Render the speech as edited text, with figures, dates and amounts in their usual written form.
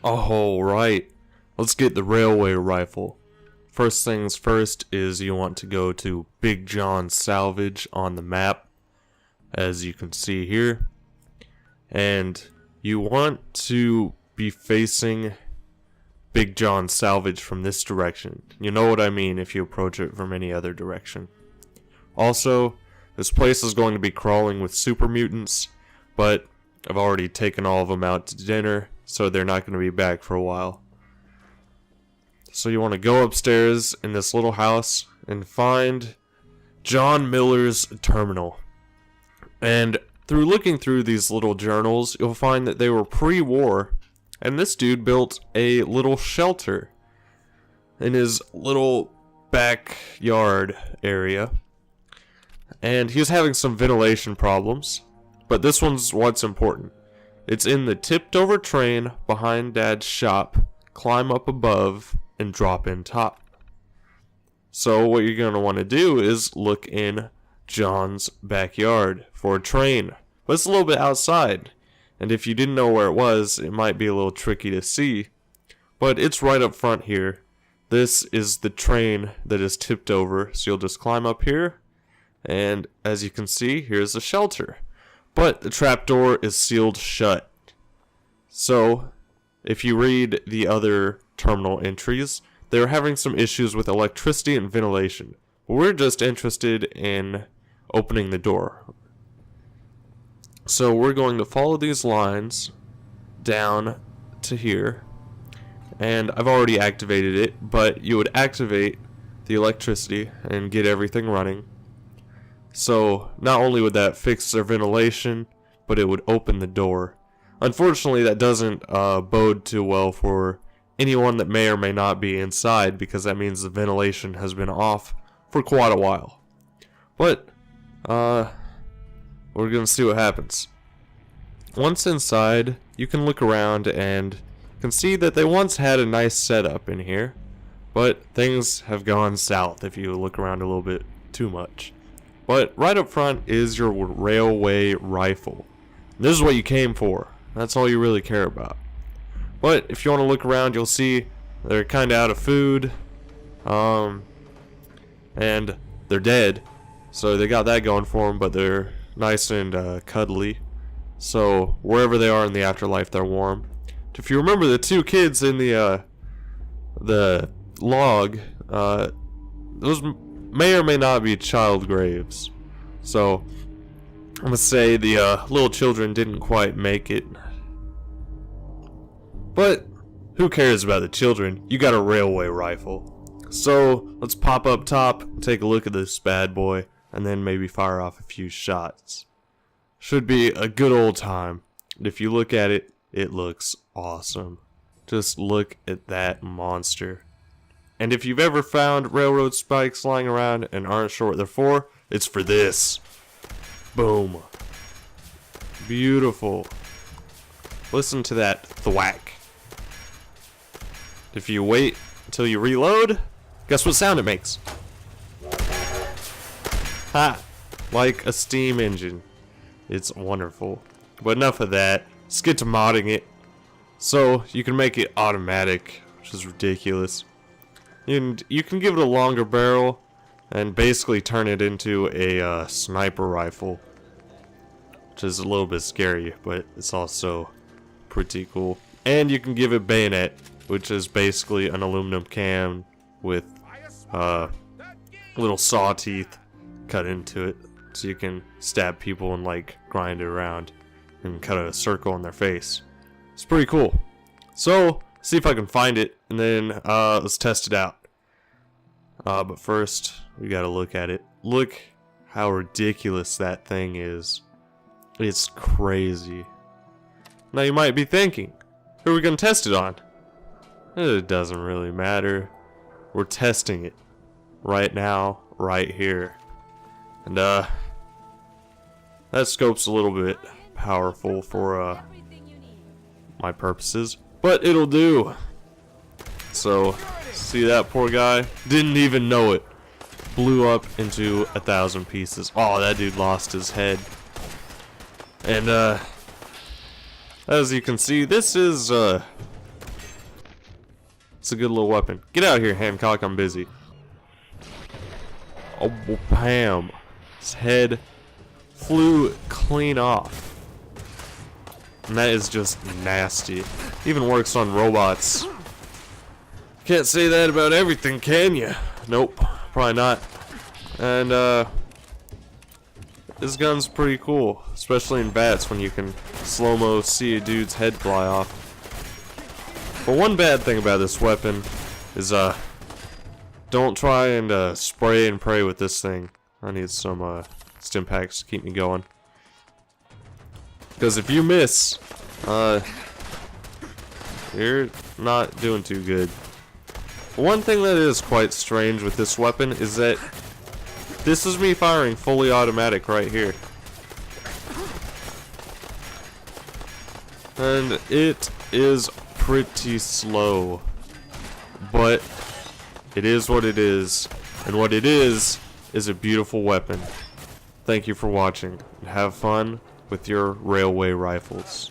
Oh, right. Let's get the railway rifle. First things first is you want to go to Big John Salvage on the map, as you can see here. And you want to be facing Big John Salvage from this direction. You know what I mean if you approach it from any other direction. Also, this place is going to be crawling with super mutants, but I've already taken all of them out to dinner, so they're not going to be back for a while. So you want to go upstairs in this little house and find John Miller's terminal. And through looking through these little journals, you'll find that they were pre-war, and this dude built a little shelter in his little backyard area. And he was having some ventilation problems, but this one's what's important. It's in the tipped over train behind Dad's shop. Climb up above and drop in top. So what you're going to want to do is look in John's backyard for a train. But it's a little bit outside, and if you didn't know where it was, it might be a little tricky to see. But it's right up front here. This is the train that is tipped over, so you'll just climb up here, and as you can see, here's a shelter. But the trapdoor is sealed shut. So if you read the other terminal entries, they're having some issues with electricity and ventilation. We're just interested in opening the door. So we're going to follow these lines down to here. And I've already activated it, but you would activate the electricity and get everything running. So not only would that fix their ventilation, but it would open the door. Unfortunately, that doesn't bode too well for anyone that may or may not be inside, because that means the ventilation has been off for quite a while. But we're gonna see what happens. Once inside, you can look around and can see that they once had a nice setup in here, but things have gone south if you look around a little bit too much. But right up front is your railway rifle. This is what you came for. That's all you really care about. But if you want to look around, you'll see they're kind of out of food, and they're dead. So they got that going for them, but they're nice and cuddly. So wherever they are in the afterlife, they're warm. If you remember the two kids in the log, those may or may not be child graves. So I'm gonna say the little children didn't quite make it. But who cares about the children? You got a railway rifle. So let's pop up top, take a look at this bad boy, and then maybe fire off a few shots. Should be a good old time. And if you look at it, it looks awesome. Just look at that monster. And if you've ever found railroad spikes lying around and aren't sure what they're for, it's for this. Boom. Beautiful. Listen to that thwack. If you wait until you reload, guess what sound it makes? Ha! Like a steam engine. It's wonderful. But enough of that. Let's get to modding it. So you can make it automatic, which is ridiculous. And you can give it a longer barrel and basically turn it into a sniper rifle, which is a little bit scary, but it's also pretty cool. And you can give it bayonet, which is basically an aluminum can with little saw teeth cut into it, so you can stab people and like grind it around and cut a circle on their face. It's pretty cool. So see if I can find it, and then let's test it out. But first we gotta look at it. Look how ridiculous that thing is. It's crazy. Now you might be thinking, who are we gonna test it on? It doesn't really matter. We're testing it right now, right here. And that scope's a little bit powerful for my purposes, but it'll do. So see that poor guy? Didn't even know it. Blew up into 1,000 pieces. Oh, that dude lost his head. And as you can see, this is It's a good little weapon. Get out of here, Hancock. I'm busy. Oh, bam. His head flew clean off. And that is just nasty. Even works on robots. Can't say that about everything, can you? Nope, probably not. And, this gun's pretty cool. Especially in bats when you can slow-mo see a dude's head fly off. But one bad thing about this weapon is, don't try and spray and pray with this thing. I need some stim packs to keep me going. Because if you miss, you're not doing too good. One thing that is quite strange with this weapon is that this is me firing fully automatic right here. And it is pretty slow. But it is what it is. And what it is a beautiful weapon. Thank you for watching. And have fun with your railway rifles.